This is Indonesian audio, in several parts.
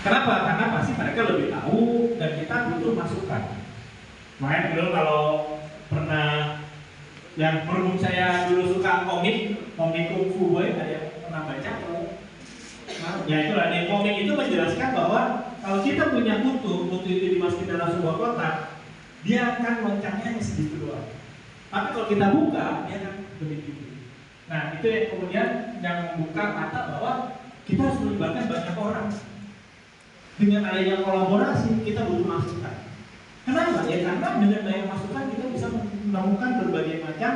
Kenapa? Karena pasti mereka lebih tahu dan kita butuh masukan. Makanya dulu kalau pernah yang berhubung saya dulu suka komik Kung Fu Boy, ada yang pernah baca? Nah, ya itulah, di komik itu menjelaskan bahwa kalau kita punya kutu itu dimasukin dalam sebuah kotak, dia akan loncangnya hanya segitu doang. Tapi kalau kita buka, dia akan begitu. Nah, itu yang kemudian yang membuka mata bahwa kita harus melibatkan banyak orang. Dengan adanya kolaborasi, kita butuh masukan. Kenapa? Ya karena dengan banyak masukan kita bisa menemukan berbagai macam.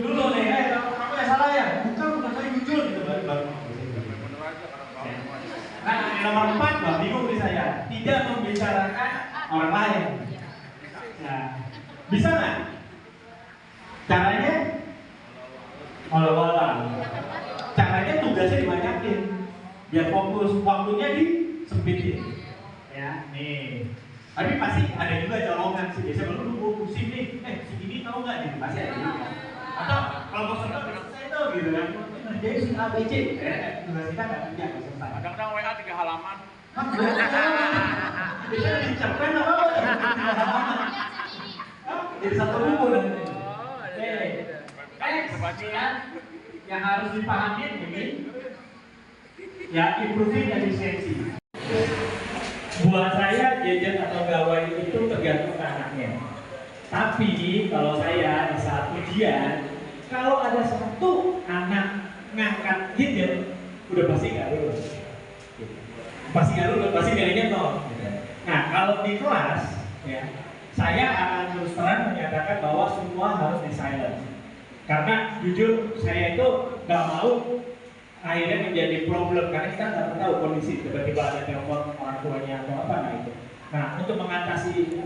Dulu nih, kamu yang salah ya? Bukan saya jujur gitu baru. Nah, yang nomor 4, Bang, bingung di saya. Tidak membicarakan orang lain. Nah, bisa nggak? Caranya? Walau-walau. Caranya tugasnya dibanyakin. Biar fokus, waktunya disempitin. Ya, nih. Tapi pasti ada juga colongan sih. Biasanya baru lu pusing nih. Si ini tahu nggak nih? Pasti ada juga. Atau kalau mau serta saya tahu gitu kan. Jadi si ABC. Tugas kita nggak kerja. Kadang-kadang WA 3 halaman. Biasanya dicerpen apa? Jadi satu buku nanti. Yang harus dipahami begini, ya improving efisiensi. Buat saya gadget atau gawai itu tergantung anaknya. Tapi kalau saya di saat ujian, kalau ada satu anak ngangkat gadget, udah pasti nggak lulus. Pasti nggak lulus, pasti nilainya 0. Nah kalau di kelas, ya saya akan terus terang menyatakan bahwa semua harus di silent. Karena jujur saya itu nggak mau akhirnya menjadi problem karena kita nggak tahu kondisi tiba-tiba ada telepon orang tuanya atau apa. Nah itu. Nah untuk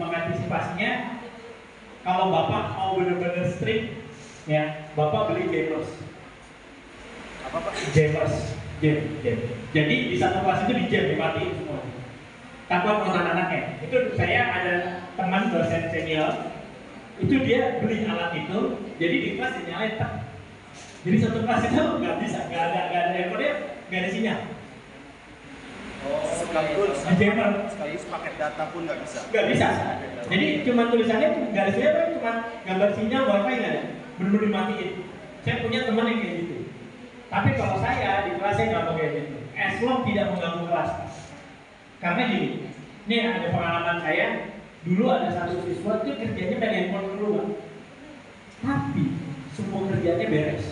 mengantisipasinya, kalau bapak mau benar-benar strict, ya bapak beli gamers. Apa Pak? Gamers, game. Jadi di satu kelas itu di jam dimatiin semua. Tanpa penonton anaknya. Itu saya ada teman dosen senior, itu dia beli alat itu, jadi di kelas dinyalain tak. Jadi satu kelas itu nggak bisa, nggak ada ekornya, nggak ada sinyal. Sekaligus paket data pun nggak bisa. Nggak bisa. Jadi cuma tulisannya nggak ada sinyal, cuma gambar sinyal wifi nggak ada, benar-benar dimatiin. Saya punya teman yang kayak gitu. Tapi kalau saya di kelas saya nggak mau kayak gitu. As long tidak mengganggu kelas. Karena gini, ini ada pengalaman saya. Dulu ada satu siswa itu kerjanya main handphone dulu, Bang. Tapi semua kerjanya beres.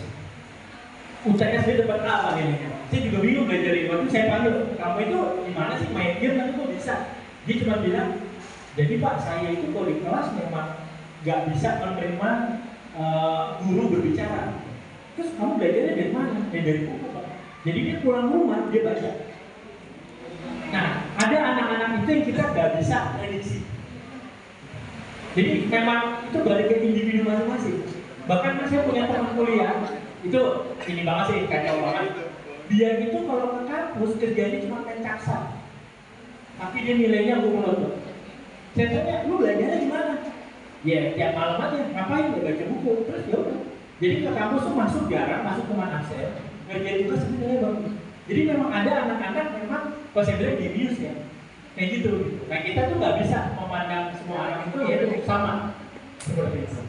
UTS dia dapat apa ini? Saya juga bingung belajar ini. Waktu saya panggil, kamu itu gimana sih main game tapi kok bisa? Dia cuma bilang, jadi Pak saya itu kalau di kelas memang nggak bisa menerima guru berbicara. Terus kamu belajarnya dari mana? Dari buku, Pak. Jadi dia pulang rumah dia baca. Nah, ada anak-anak itu yang kita nggak bisa prediksi. Jadi memang itu balik ke individu masing-masing. Bahkan saya punya teman kuliah, itu ini banget sih, kacau banget. Dia itu kalau ke kampus kerjanya cuma main caksa. Tapi dia nilainya buku. Saya tanya, lu belajarnya gimana? Ya tiap malam aja, ngapain? Ya baca buku, terus ya udah. Jadi ke kampus tuh masuk jarang, masuk cuma absen. Ngerjain juga sebenarnya bagus. Jadi memang ada anak-anak memang, kalau saya bilang genius ya. Kayak gitu. Nah kita tuh nggak bisa memandang semua anak itu ya itu sama seperti itu.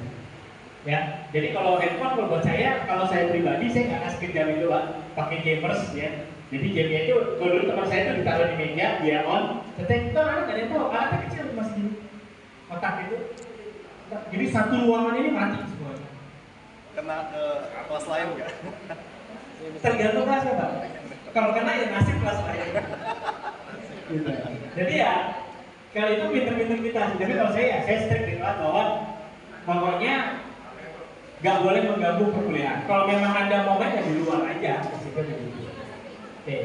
Ya, jadi kalau handphone buat saya, kalau saya pribadi saya nggak kasih jam itu Pak, pakai gamers ya. Jadi gamenya itu, kalau dulu teman saya itu ditaruh di meja, dia on. Setelah itu anak nggak ada yang tahu, alatnya kecil masih gini, kotak itu. Jadi satu ruangan ini mati semuanya. Kena ke kelas lain nggak? Tergantung kelasnya Pak. Kalau kena ya nasib kelas lain. Gitu. Jadi ya kalau itu pinter-pinter kita. Tapi kalau saya strict di kelas bahwa pokoknya nggak boleh mengganggu perkuliahan. Kalau memang ada momen ya di luar aja. Oke,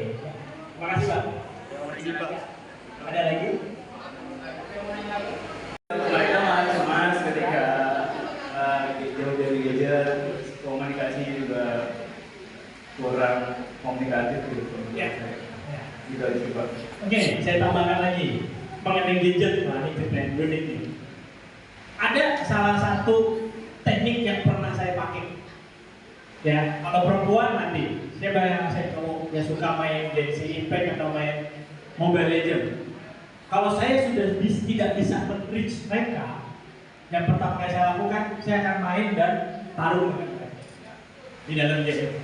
makasih Pak. Ada lagi? Mereka mas ketika jauh dari gadget, komunikasinya juga kurang komunikatif gitu. Ya. Gitu aja Pak. Oke, saya tambahkan lagi mengenai gadget, nah ini keren, unik nih. Ada salah satu teknik yang pernah saya pakai. Ya, kalau perempuan nanti, saya cowok yang suka main Genshin Impact atau main Mobile Legend. Kalau saya sudah tidak bisa men-reach mereka, yang pertama kali saya lakukan, saya akan main dan taruh dengan mereka di dalam game.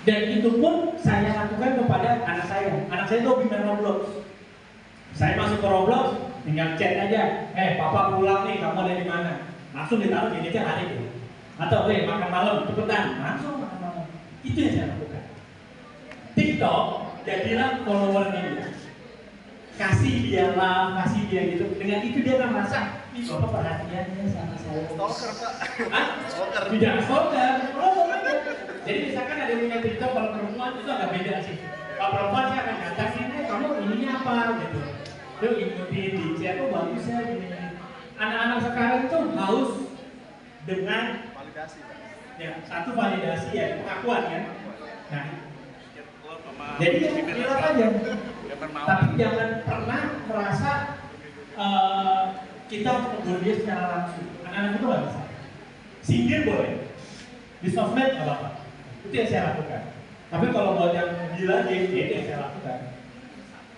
Dan itu pun saya lakukan kepada anak saya. Anak saya itu hobi main Roblox. Saya masuk ke Roblox, tinggal chat aja. Papa pulang nih, kamu ada di mana? Langsung ditaruh di meja, lari gitu. Atau makan malam, cepetan, langsung makan malam. Itu yang saya lakukan. TikTok jadilah followernya dia. Kasih dia lah, kasih dia gitu. Dengan itu dia akan merasa, ih bapak perhatiannya sama saya. Stalker Pak. Hah? Stalker. Tidak stalker. Jadi misalkan ada yang punya TikTok, kalau perempuan itu agak beda sih. Kalau perempuan saya akan datangin, kamu ininya apa gitu. Lu ikutin di chat, oh bagus ya gini. Anak-anak sekarang tuh haus dengan Validasi Pak. ya satu validasi ya pengakuan kan. Nah, jadi bilang aja. Tapi jangan pernah merasa kita harus tegur dia secara langsung. Anak-anak itu nggak bisa. Sindir boleh. Di sosmed nggak apa-apa. Itu yang saya lakukan. Tapi kalau buat yang gila dia itu yang saya lakukan.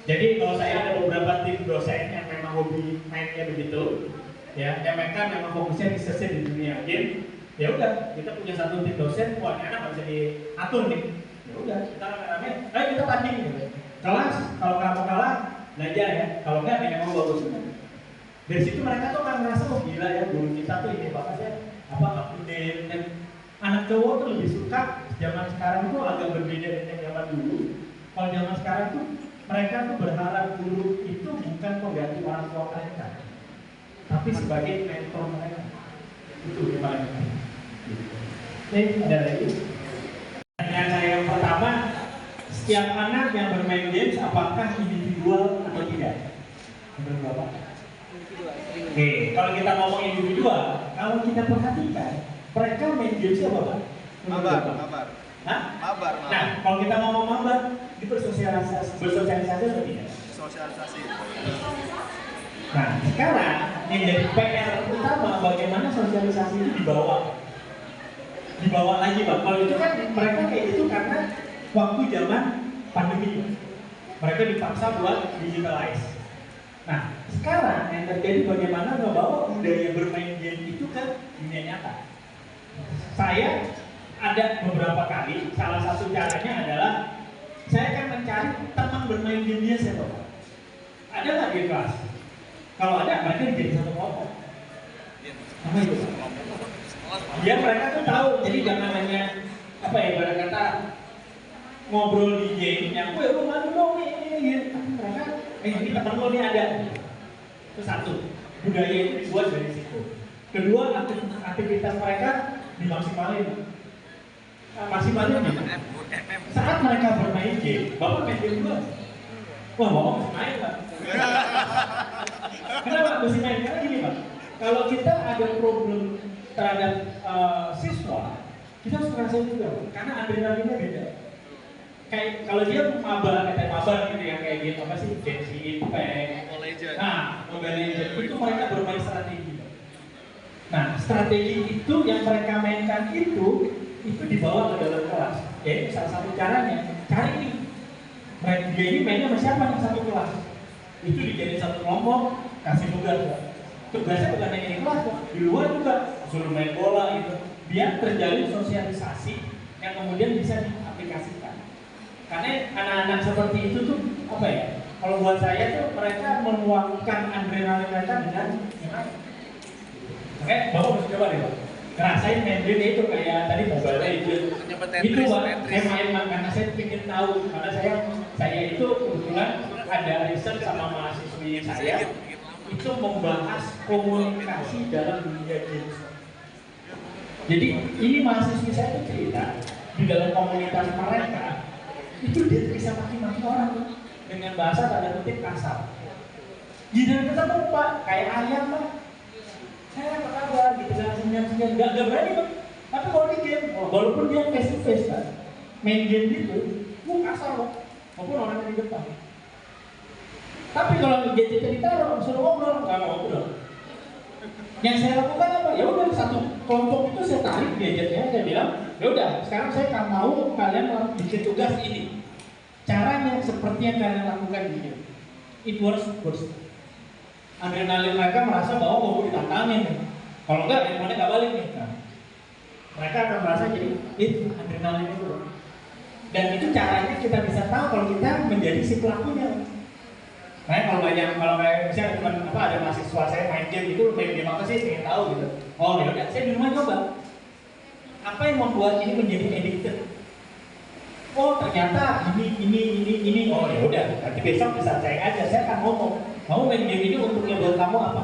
Jadi kalau saya ada beberapa tim dosen yang memang hobi mainnya begitu, ya, yang mereka memang fokusnya research di dunia game, ya udah kita punya satu tim dosen, wah anak nggak bisa diatur nih, ya udah kita rame-rame, ayo kita tanding gitu. Kelas, kalau kamu kalah belajar ya, kalau enggak memang bagus. Dari situ mereka tuh akan merasa oh gila ya guru kita tuh ini bakatnya apa update dan anak cowok tuh lebih suka zaman sekarang tuh agak berbeda dengan zaman dulu. Kalau zaman sekarang tuh mereka tuh berharap guru itu bukan pengganti orang tua mereka, tapi sebagai mentor mereka. Itu yang paling penting. Oke, ada lagi. Pertanyaan saya yang pertama, setiap anak yang bermain games apakah individual atau tidak? Menurut Bapak? Oke, kalau kita ngomong individual, kalau kita perhatikan, mereka main games apa Pak? Mabar. Hah? Mabar. Nah, kalau kita ngomong mabar, itu bersosialisasi atau tidak? Sosialisasi. Nah, sekarang yang jadi PR utama bagaimana sosialisasi itu dibawa lagi Pak. Kalau itu kan mereka kayak itu karena waktu zaman pandemi, mereka dipaksa buat digitalize. Nah, sekarang yang terjadi bagaimana ngebawa budaya bermain game itu ke dunia nyata. Saya ada beberapa kali, salah satu caranya adalah saya akan mencari teman bermain game dia siapa Pak. Ada nggak di kelas? Kalau ada, mereka jadi satu kelompok. Apa itu? Biar mereka tuh tahu, jadi jangan hanya apa ya, pada kata ngobrol di game yang gue lu malu dong nih, tapi mereka ini temen lo nih ada. Itu satu, budaya itu dibuat dari situ. Kedua, aktivitas mereka dimaksimalin. Maksimalin gitu. Saat mereka bermain game, bapak main game juga. Wah, bapak masih main Pak. Kenapa masih main? Karena gini Pak, kalau kita ada problem terhadap siswa, kita harus ngerasain juga, karena adrenalinnya beda. Kayak kalau dia mabar gitu ya, kayak gitu apa sih, Genshin Impact, Mobile Legends, itu mereka bermain strategi. Nah, strategi itu yang mereka mainkan itu dibawa ke dalam kelas. Jadi salah satu caranya, cari nih, dia ini mainnya sama siapa nih satu kelas. Itu dijadiin satu kelompok, kasih tugas. Tugasnya bukan hanya di kelas, di luar juga suruh main bola gitu. Biar terjalin sosialisasi yang kemudian bisa diaplikasikan. Karena anak-anak seperti itu tuh apa ya? Kalau buat saya tuh mereka menuangkan adrenalin mereka dengan gimana? Oke, Bapak harus coba deh Pak. Ngerasain main game itu kayak tadi Mobile Legends. Itu Pak, saya main karena saya ingin tahu. Karena saya itu kebetulan ada riset sama mahasiswi saya itu membahas komunikasi dalam dunia games. Jadi ini mahasiswi saya itu cerita di dalam komunitas mereka itu dia bisa maki-maki orang dengan bahasa tanda kutip kasar. Gila ketemu Pak, kayak ayam Pak. Saya apa kabar gitu kan, senyum-senyum, gak berani Pak. Tapi kalau di game, walaupun dia face to face kan, main game gitu, kasar Pak. Walaupun orangnya di depan. Tapi kalau gadget ditaruh, suruh ngobrol, nggak mau ngobrol. Yang saya lakukan apa? Ya udah satu kelompok itu saya tarik gadgetnya, saya bilang, ya udah sekarang saya akan mau kalian bikin tugas ini. caranya seperti yang kalian lakukan ini. It works. Adrenalin mereka merasa bahwa mau ditantangin nih. Kalau enggak, handphonenya nggak balik nih. Nah, mereka akan merasa jadi adrenalin itu. Dan itu caranya kita bisa tahu kalau kita menjadi si pelakunya. Nah, kalau kayak misalnya teman ada mahasiswa saya main game itu, main game apa sih, ingin tahu gitu. Oh ya udah, saya di rumah coba. Apa yang membuat ini menjadi addicted? Oh ternyata ini. Oh ya udah, nanti besok bisa cek aja. Saya akan ngomong, kamu main game ini untuk buat kamu apa?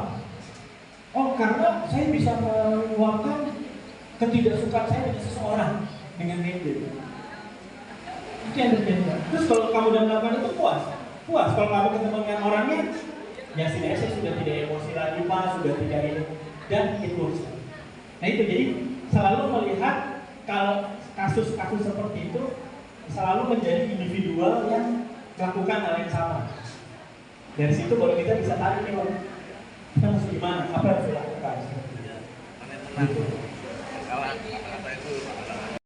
Oh karena saya bisa meluapkan ketidaksukaan saya dengan seseorang dengan main game. Itu yang terjadi. Terus kalau kamu udah melakukan itu puas. Kalau kamu ketemu dengan orangnya, ya saya sudah tidak emosi lagi Pak, sudah tidak ini, dan itu works. Nah itu jadi selalu melihat kalau kasus-kasus seperti itu selalu menjadi individual yang melakukan hal yang sama. Dari situ baru kita bisa tarik nih, kita mesti gimana, apa yang harus dilakukan. Gitu.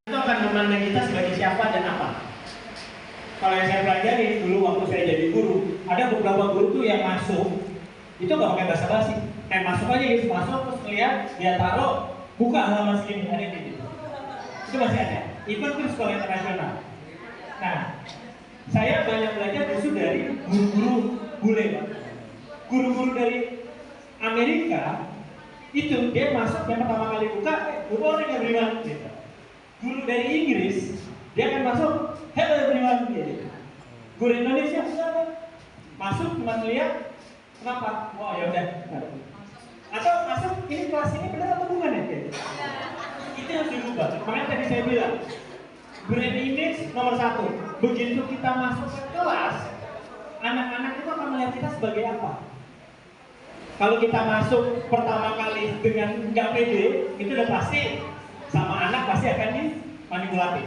Itu akan memandang kita sebagai siapa dan apa. Kalau yang saya pelajari dulu waktu saya jadi guru, ada beberapa guru tuh yang masuk itu nggak pakai basa-basi, kayak masuk aja gitu, masuk terus ngeliat dia taruh buka halaman segini, ada gitu. Itu masih ada. Even itu sekolah internasional. Nah, saya banyak belajar justru dari guru-guru bule, Pak. Guru-guru dari Amerika itu dia masuk yang pertama kali buka, good morning everyone. Gitu. Guru dari Inggris dia akan masuk, hello everyone. Gitu. Guru Indonesia masuk cuma lihat, kenapa? Oh ya udah. Atau masuk ini kelas ini benar atau bukan ya? Gitu. Itu yang dirubah. Makanya tadi saya bilang brand image nomor 1. Begitu kita masuk ke kelas, anak-anak itu akan melihat kita sebagai apa? Kalau kita masuk pertama kali dengan nggak pede, itu udah pasti sama anak pasti akan dimanipulatif.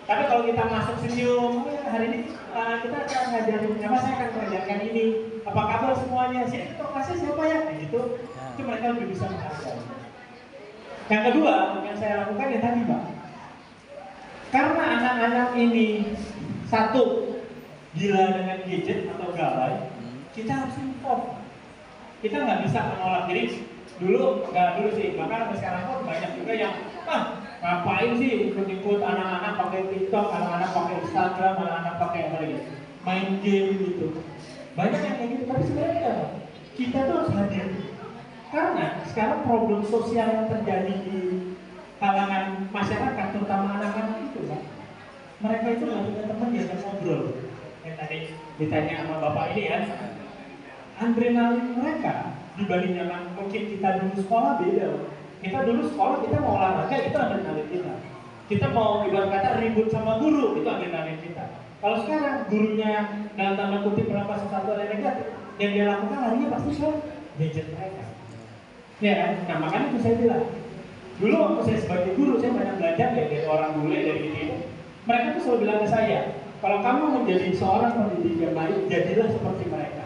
Tapi kalau kita masuk senyum, hari ini kita akan ngajarin apa, saya akan mengajarkan ini, apa kabar semuanya, sini kelasnya siapa ya? Nah, gitu, itu mereka lebih bisa menghargai. Yang kedua, yang saya lakukan yang tadi Pak, karena anak-anak ini satu gila dengan gadget atau gawai, kita harus inform. Kita nggak bisa menolak. Jadi dulu sih, bahkan sampai sekarang pun banyak juga yang ngapain sih ikut-ikut anak-anak pakai TikTok, anak-anak pakai Instagram, anak-anak pakai apa lagi, main game gitu. Banyak yang kayak gitu. Tapi sebenarnya kita tuh harus hadir. Karena sekarang problem sosial yang terjadi di kalangan masyarakat, terutama anak-anak itu, Pak, mereka itu nggak punya teman diajak ngobrol. Yang tadi ditanya sama Bapak ini ya, adrenalin mereka dibanding dengan mungkin kita dulu sekolah beda. Kita dulu sekolah, kita mau olahraga, itu adrenalin kita. Kita mau ibarat kata ribut sama guru, itu adrenalin kita. Kalau sekarang gurunya dalam tanda kutip melakukan sesuatu yang negatif, yang dia lakukan larinya pasti ke gadget mereka. Ya kan? Nah makanya itu saya bilang, dulu waktu saya sebagai guru, saya banyak belajar ya dari orang bule, dari ini. Mereka tuh selalu bilang ke saya, kalau kamu menjadi seorang pendidik yang baik, jadilah seperti mereka.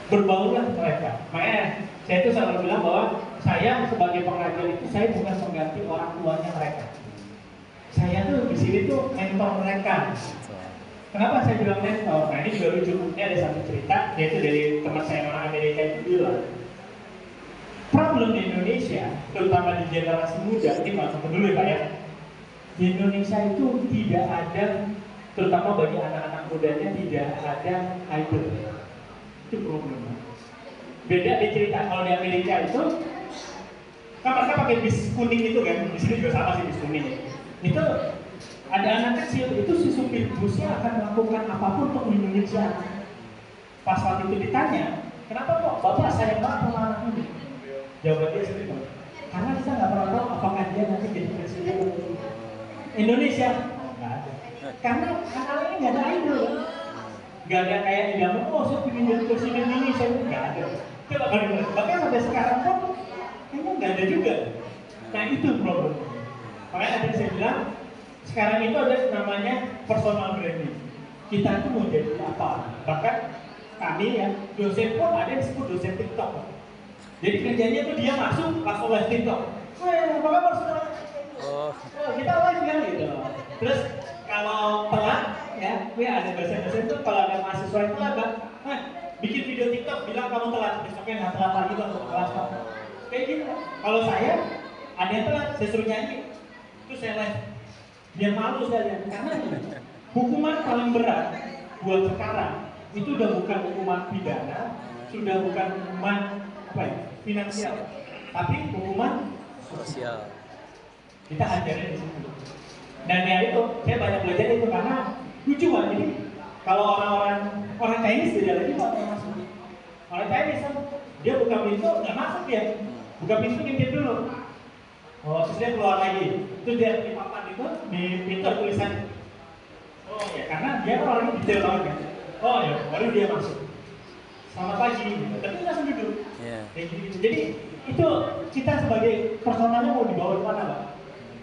Berbaulah mereka. Makanya saya tuh selalu bilang bahwa saya sebagai pengajar itu, saya bukan mengganti orang tuanya mereka. Saya tuh di sini tuh mentor mereka. Kenapa saya bilang mentor? Nah ini juga lucu. Ini ada satu cerita, yaitu dari teman saya orang Amerika itu bilang, problem di Indonesia, terutama di generasi muda, ini masuk dulu ya Pak ya. Di Indonesia itu tidak ada, terutama bagi anak-anak mudanya, tidak ada idol. Itu problem. Beda di cerita, kalau di Amerika itu, kan mereka pakai bis kuning itu kan, di sini juga sama sih bis kuning. Itu ada anak kecil, itu si supir busnya akan melakukan apapun untuk melindungi si anak. Pas waktu itu ditanya, kenapa kok Bapak sayang banget sama anak ini? Jawaban dia sendiri, karena kita nggak pernah tahu apakah dia nanti jadi presiden atau tidak. Indonesia nggak ada, karena anak-anak ini nggak ada idol, nggak ada kayak di zaman, oh saya ingin jadi presiden ini, saya nggak ada. Coba kalau bahkan sampai sekarang pun kayaknya nggak ada juga. Nah itu problem. Makanya tadi saya bilang, sekarang itu ada namanya personal branding. Kita itu mau jadi apa? Bahkan kami ya, dosen pun ada yang disebut dosen TikTok. Jadi kerjanya tuh dia masuk langsung live TikTok. Apa kabar saudara? Kita live kan gitu. Terus kalau telat ya ada dosen-dosen tuh kalau ada mahasiswa itu agak, bikin video TikTok bilang kamu telat, besoknya nggak telat lagi tuh untuk kelas Pak. Kayak gitu. Kalau saya ada yang telat, saya suruh nyanyi, itu saya live. Biar malu sekalian, karena hukuman paling berat buat sekarang itu udah bukan hukuman pidana, sudah bukan hukuman apa ya, finansial, tapi hukuman sosial. Kita ajarin di situ. Dan ya itu, saya banyak belajar itu karena lucu kan. Jadi kalau orang Chinese tidak lagi mau masuk. Orang Chinese dia buka pintu nggak masuk dia, buka pintu ngintip dulu. Oh, terus dia keluar lagi. Terus dia di papan itu di pintu tulisan. Oh ya, karena dia orangnya detail banget kan. Oh ya, baru dia masuk. Selamat pagi. Tapi langsung duduk. Kayak gitu. Jadi itu kita sebagai personalnya mau dibawa ke mana, Pak?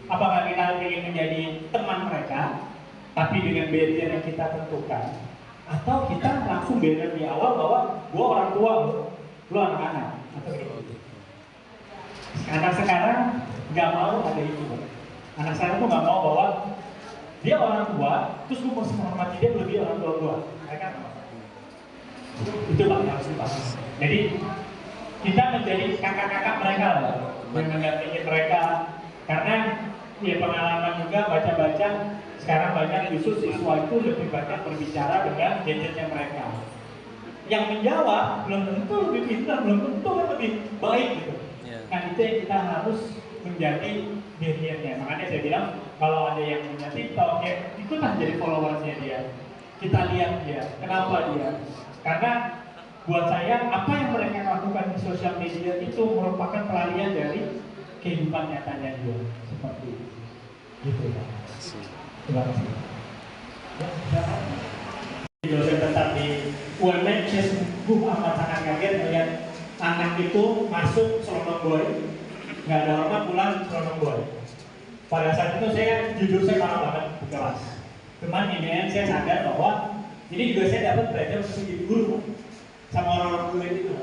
Apakah kita ingin menjadi teman mereka, tapi dengan barrier yang kita tentukan, atau kita langsung barrier di awal bahwa gua orang tua, lu anak-anak, atau gitu. Anak sekarang nggak mau ada itu. Anak sekarang tuh nggak mau bahwa dia orang tua, terus gua mesti menghormati dia lebih orang tua gua. Mereka nggak mau. Itu Pak yang harus dibahas. Jadi kita menjadi kakak-kakak mereka lah, mendampingi mereka, karena ya pengalaman juga baca-baca sekarang banyak justru siswa itu lebih banyak berbicara dengan gadgetnya mereka. Yang menjawab belum tentu lebih pintar, belum tentu lebih baik gitu. Nah itu yang kita harus menjadi barriernya. Makanya saya bilang kalau ada yang punya TikTok, ya ikutan jadi followersnya dia. Kita lihat dia, kenapa dia? Karena buat saya apa yang mereka lakukan di sosial media itu merupakan pelarian dari kehidupan nyatanya dia, seperti itu. Gitu ya. Terima kasih. Dosen tetap di UMN, saya sungguh amat sangat kaget melihat anak itu masuk Selonong Boy, nggak ada hormat pulang Selonong Boy. Pada saat itu saya jujur saya marah banget di kelas. Cuman ini saya sadar bahwa ini juga saya dapat belajar untuk jadi guru sama orang-orang guru itu.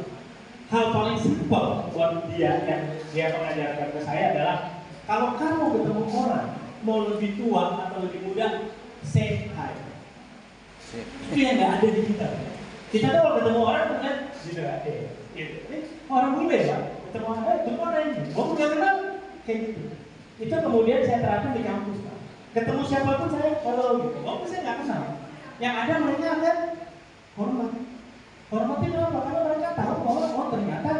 Hal paling simpel buat dia yang dia mengajarkan ke saya adalah kalau kamu ketemu orang mau lebih tua atau lebih muda, say hi. Itu yang nggak ada di kita. Kita tuh kalau ketemu orang kan gitu aja. Orang bule ya, ketemu orang ini, gua nggak kenal kayak gitu. Itu kemudian saya terapkan di kampus. Pak. Ketemu siapapun saya kalau gitu, walaupun saya nggak kenal. Yang ada mereka akan hormat. Hormatin apa? Karena mereka tahu bahwa oh ternyata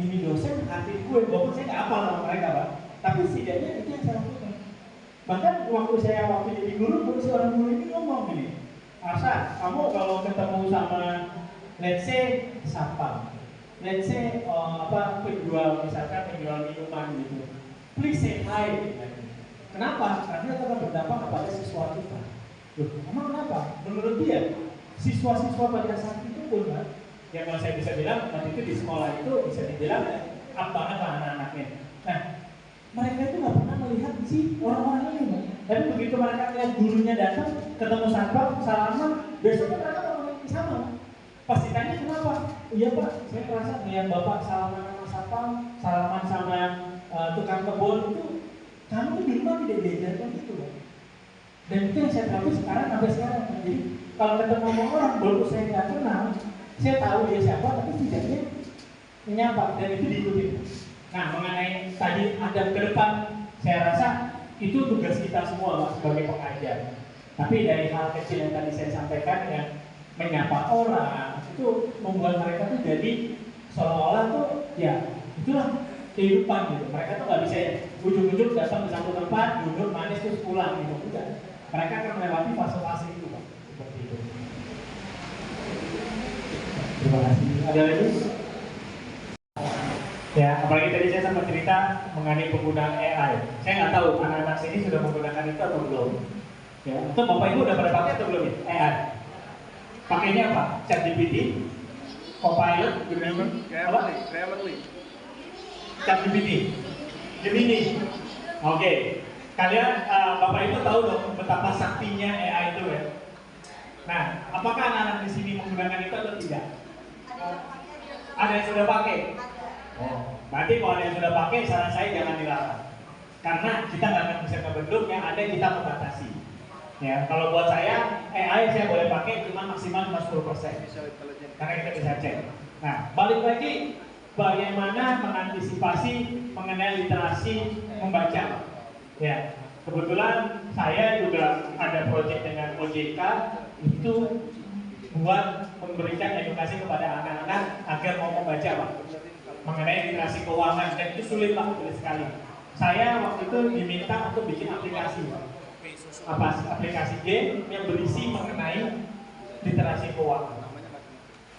ini dosen arti gue, walaupun saya nggak hafal sama mereka, Pak. Tapi setidaknya itu yang saya lakukan. Bahkan waktu jadi guru si orang guru ini ngomong gini, Arsa, kamu kalau ketemu sama let's say satpam, let's say penjual minuman gitu, please say hi. Kenapa? Karena itu akan berdampak kepada siswa kita. Loh, emang kenapa? Menurut dia, siswa-siswa pada saat itu pun, yang kalau saya bisa bilang waktu itu di sekolah itu bisa dibilang up banget lah anak-anaknya. Nah, mereka itu nggak pernah melihat si orang-orang ini, tapi begitu mereka lihat gurunya datang, ketemu satpam, salaman, besoknya mereka ngomong sama. Pas ditanya kenapa? Iya Pak, saya merasa melihat Bapak salaman sama satpam, salaman sama tukang kebun itu, kamu tuh di rumah tidak diajarkan gitu loh. Dan itu yang saya tahu sekarang sampai sekarang. Jadi kalau ketemu orang baru saya nggak kenal, saya tahu dia siapa, tapi setidaknya menyapa dan itu diikuti. Nah, mengenai tadi adab ke depan, saya rasa itu tugas kita semua sebagai pengajar. Tapi dari hal kecil yang tadi saya sampaikan dengan menyapa orang, itu membuat mereka tuh jadi seolah-olah tuh ya itulah kehidupan gitu. Mereka tuh nggak bisa ujung-ujung datang ke satu tempat, duduk manis terus pulang gitu. Enggak. Mereka akan melewati fase-fase itu, Pak. Seperti itu. Terima kasih. Ada lagi? Ya, apalagi tadi saya sempat cerita mengenai penggunaan AI. Saya nggak tahu anak-anak sini sudah menggunakan itu atau belum. Ya, atau Bapak Ibu udah pada pakai atau belum ya? AI. Pakainya apa? ChatGPT, Copilot, Grammarly. ChatGPT, Gemini. Oke. Kalian Bapak Ibu tahu dong betapa saktinya AI itu ya. Nah, apakah anak-anak di sini menggunakan itu atau tidak? Ada yang sudah pakai? Oh, berarti kalau ada yang sudah pakai, saran saya jangan dilarang. Karena kita nggak akan bisa ngebentuk, yang ada kita membatasi. Ya, kalau buat saya AI saya boleh pakai cuma maksimal 10%. Karena kita bisa cek. Nah, balik lagi bagaimana mengantisipasi mengenai literasi membaca. Ya, kebetulan saya juga ada proyek dengan OJK itu buat memberikan edukasi kepada anak-anak agar mau membaca, Pak, mengenai literasi keuangan, dan itu sulit, Pak, sulit sekali. Saya waktu itu diminta untuk bikin aplikasi, Pak. Aplikasi game yang berisi mengenai literasi keuangan.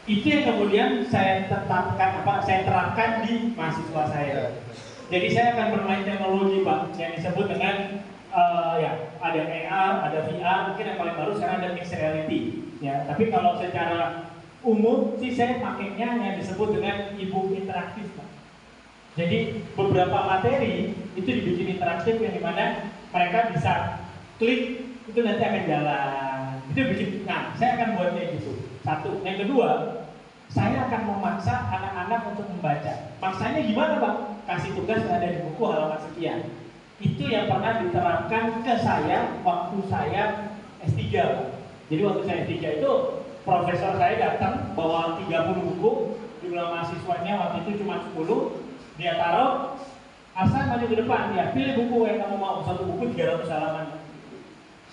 Itu yang kemudian saya terapkan di mahasiswa saya. Jadi saya akan bermain teknologi, Pak, yang disebut dengan ya ada AR, ada VR, mungkin yang paling baru sekarang ada mixed reality. Ya, tapi kalau secara umum sih saya pakainya yang disebut dengan e-book interaktif, Pak. Jadi beberapa materi itu dibikin interaktif yang dimana mereka bisa klik itu nanti akan jalan. Itu bikin. Nah, saya akan buat kayak gitu. Satu. Yang kedua, saya akan memaksa anak-anak untuk membaca. Maksanya gimana, Pak? Kasih tugas yang ada di buku halaman sekian. Itu yang pernah diterapkan ke saya waktu saya S3, Pak. Jadi waktu saya S3 itu profesor saya datang bawa 30 buku, jumlah mahasiswanya waktu itu cuma 10, dia taruh, Hasan maju ke depan, ya pilih buku yang kamu mau, satu buku 300 halaman.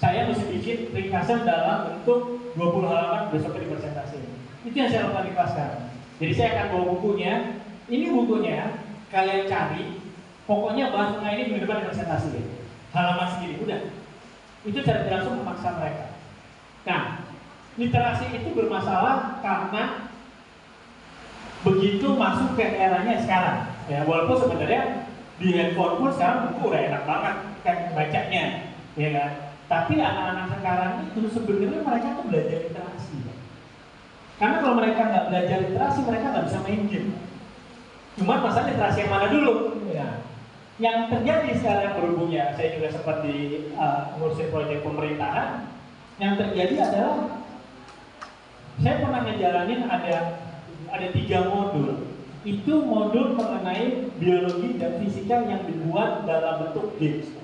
Saya mesti bikin ringkasan dalam bentuk 20 halaman besok di presentasi. Itu yang saya lakukan di kelas sekarang. Jadi saya akan bawa bukunya, ini bukunya, kalian cari, pokoknya bahas tentang ini minggu depan di presentasi. Halaman segini, udah. Itu cara langsung memaksa mereka. Nah, literasi itu bermasalah karena begitu masuk ke eranya sekarang. Ya, walaupun sebenarnya di handphone pun sekarang buku udah enak banget kan bacanya, ya kan? Tapi anak-anak sekarang itu sebenarnya mereka tuh belajar literasi. Karena kalau mereka nggak belajar literasi, mereka nggak bisa main game. Cuma masalah literasi yang mana dulu? Ya. Yang terjadi sekarang berhubungnya, saya juga sempat di ngurusin proyek pemerintahan. Yang terjadi adalah saya pernah ngejalanin ada 3 modul. Itu modul mengenai biologi dan fisika yang dibuat dalam bentuk games.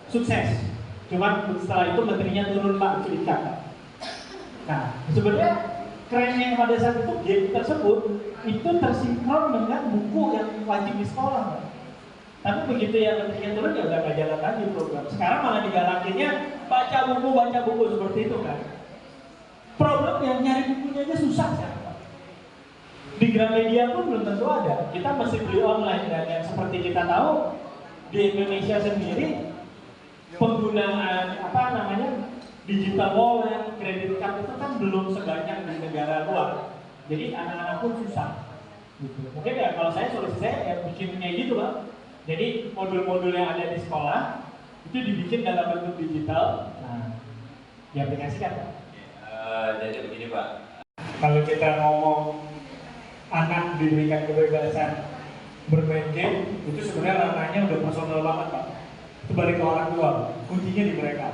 Sukses. Cuman setelah itu menterinya turun, Pak, itu dikat. Nah, sebenarnya kerennya pada saat itu game tersebut itu tersinkron dengan buku yang wajib di sekolah, Pak. Tapi begitu yang menterinya turun ya udah gak jalan lagi program. Sekarang malah digalakinnya baca buku seperti itu kan. Problem yang nyari bukunya aja susah kan. Di Gramedia pun belum tentu ada. Kita mesti beli online, dan yang seperti kita tahu di Indonesia sendiri penggunaan digital wallet, kredit card itu kan belum sebanyak di negara luar. Jadi anak-anak pun susah. Gitu. Mungkin ya kalau saya solusi saya ya bikinnya gitu, Pak. Jadi modul-modul yang ada di sekolah itu dibikin dalam bentuk digital. Nah, diaplikasikan, Pak. Jadi begini, Pak. Kalau kita ngomong anak diberikan kebebasan bermain game, itu sebenarnya ranahnya udah personal banget, Pak. Itu balik ke orang tua, kuncinya di mereka.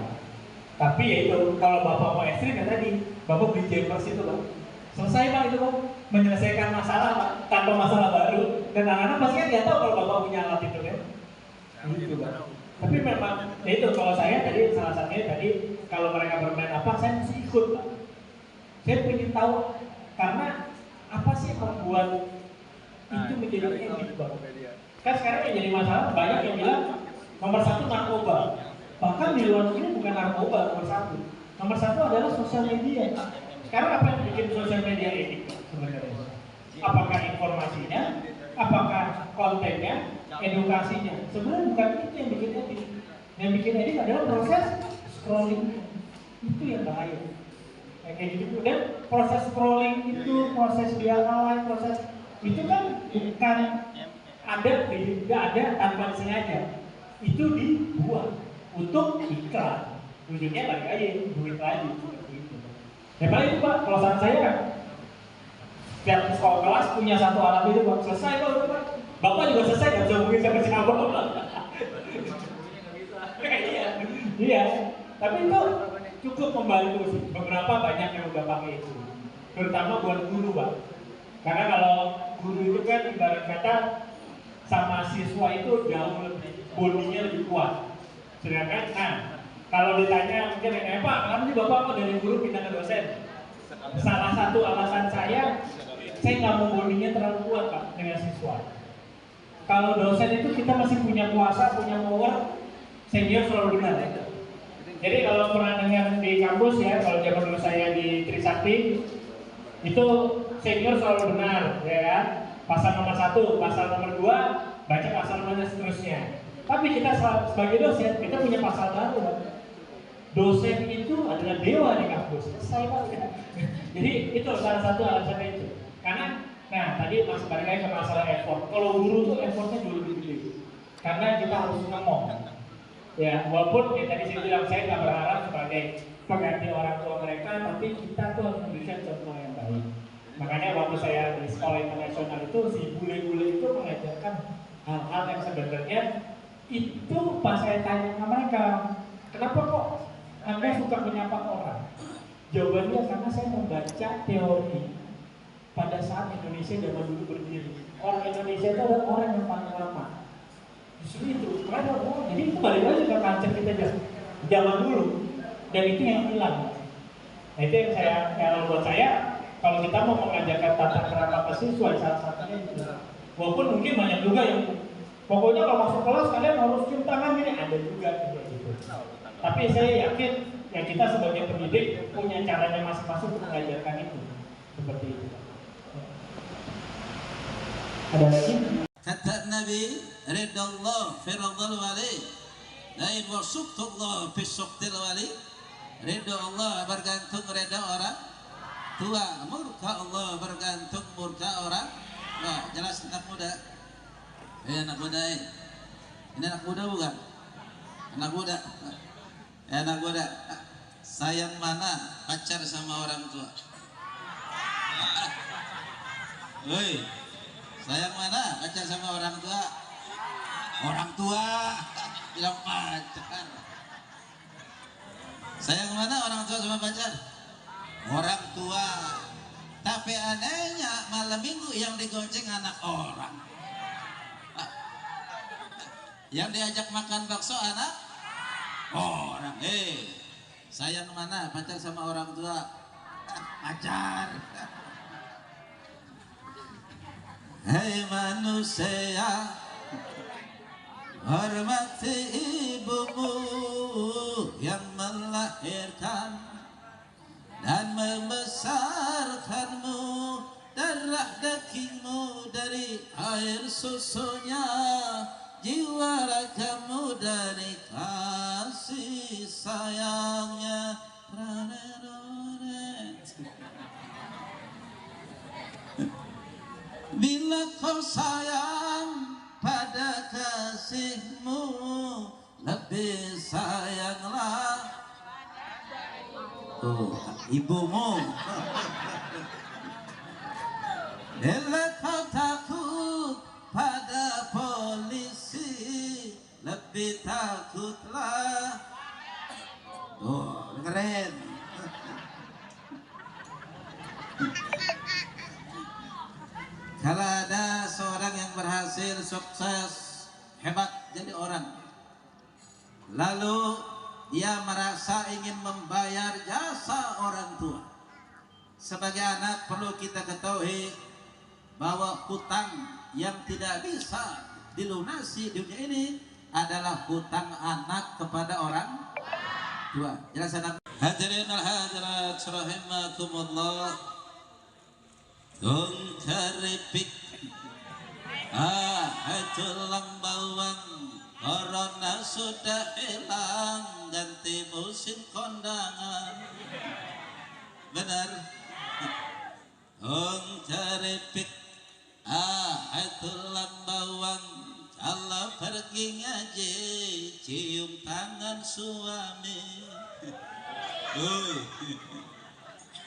Tapi ya itu, kalau Bapak mau ekstrim ya tadi, Bapak beli Jampers itu, Pak. Selesai, Pak, itu, Pak. Menyelesaikan masalah, Pak, tanpa masalah baru. Dan anak-anak pasti kan nggak tahu kalau Bapak punya alat itu, kan? Gitu, Pak. Tapi memang, ya itu, kalau saya tadi, salah satunya tadi, kalau mereka bermain apa, saya mesti ikut, Pak. Saya ingin tahu, karena apa sih yang membuat itu menjadi edik, Pak? Kan sekarang yang jadi masalah, banyak yang bilang nomor 1 narkoba. Bahkan di luar negeri bukan narkoba nomor 1. Nomor 1 adalah sosial media. Sekarang apa yang bikin sosial media edik sebenarnya? Apakah informasinya? Apakah kontennya? Edukasinya? Sebenarnya bukan itu yang bikin edik. Yang bikin edik adalah proses scrolling. Itu yang bahaya. Kayak gitu. Dan proses scrolling itu, proses dia like, proses itu kan bukan nggak ada tanpa disengaja. Itu dibuat untuk iklan. Ujungnya balik aja, duit lagi seperti itu. Ya paling itu, Pak, kalau saran saya kan tiap sekolah kelas punya satu alat itu, Pak. Selesai, Pak. Bapak juga selesai, nggak bisa hubungin siapa siapa. Iya. Tapi itu cukup membantu sih. Beberapa banyak yang udah pakai itu. Terutama buat guru, Pak. Karena kalau guru itu kan ibarat kata sama siswa itu jauh lebih bondingnya lebih kuat. Sedangkan, Kalau ditanya mungkin Pak, kenapa sih Bapak kok dari guru pindah ke dosen? Salah satu alasan saya nggak mau bondingnya terlalu kuat Pak dengan siswa. Kalau dosen itu kita masih punya kuasa, punya power, senior selalu benar. Jadi kalau pernah dengar di kampus ya, kalau zaman dulu saya di Trisakti, itu senior selalu benar, ya kan? Pasal nomor 1, pasal nomor 2, baca pasal nomor seterusnya. Tapi kita sebagai dosen, kita punya pasal baru. Dosen itu adalah dewa di kampus. Saya Pak. Jadi itu salah satu alasannya itu. Karena, nah tadi Mas balik lagi ke masalah effort. Kalau guru tuh effortnya jauh lebih gede. Karena kita harus ngomong. Ya, walaupun ya, tadi saya bilang saya nggak berharap sebagai pengganti orang tua mereka, tapi kita tuh harus memberikan contoh yang baik. Makanya waktu saya di sekolah internasional itu si bule-bule itu mengajarkan hal-hal yang sebenarnya itu pas saya tanya ke mereka, kenapa kok Anda suka menyapa orang? Jawabannya karena saya membaca teori pada saat Indonesia zaman dulu berdiri. Orang Indonesia itu adalah orang yang paling lama. Justru itu, karena jadi itu balik lagi ke culture kita zaman dulu, dan itu yang hilang. Nah itu yang saya, kalau buat saya, kalau kita mau mengajarkan tata krama ke siswa, salah satunya itu. Walaupun mungkin banyak juga yang pokoknya kalau masuk kelas kalian harus cium tangan ini ada juga gitu. Tapi saya yakin ya kita sebagai pendidik punya caranya masing-masing untuk mengajarkan itu seperti itu. Ada lagi? Kata Nabi, ridha Allah fi ridhal wali, lain wa suqtullah fi suqtil wali. Ridha Allah bergantung ridha orang tua, murka Allah bergantung murka orang. Wah, jelas anak muda. Anak muda ini anak muda bukan? Anak muda. Anak muda. Sayang mana pacar sama orang tua? Woi, sayang mana pacar sama orang tua? Orang tua bilang pacar. Sayang mana orang tua sama pacar? Orang tua. Tapi anehnya malam minggu yang digonceng anak orang. Yang diajak makan bakso anak orang. Sayang mana pacar sama orang tua? Pacar. Hei manusia, hormati ibumu yang melahirkan dan membesarkanmu, darah dagingmu dari air susunya, jiwa ragamu dari kasih sayangnya. Bila kau sayang pada kasihmu, lebih sayanglah ibumu. Bila kau takut pada polisi, lebih takutlah. Keren. Kalau ada seorang yang berhasil, sukses, hebat jadi orang, lalu ia merasa ingin membayar jasa orang tua. Sebagai anak perlu kita ketahui bahwa hutang yang tidak bisa dilunasi di dunia ini adalah hutang anak kepada orang tua. Jelas anak? Hadirin al-hadirat rahimakumullah. Tung keripik tulang bawang, corona sudah hilang, ganti musim kondangan. Benar. Tung keripik tulang bawang, kalau pergi ngaji cium tangan suami.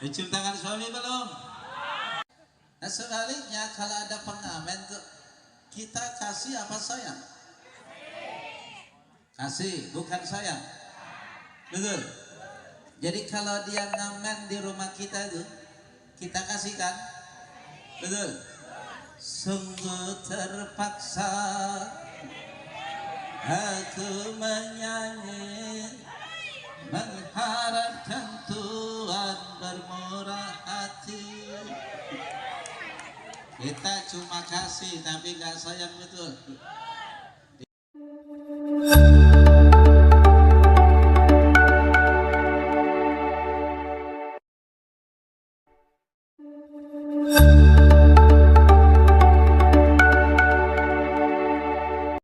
Cium tangan suami belum? Nah sebaliknya kalau ada pengamen tuh, kita kasih apa sayang? Kasih, bukan sayang. Betul. Jadi kalau dia ngamen di rumah kita itu, kita kasihkan. Betul. Sungguh terpaksa aku menyanyi mengharapkan Tuhan bermurah hati. Kita cuma kasih tapi gak sayang betul.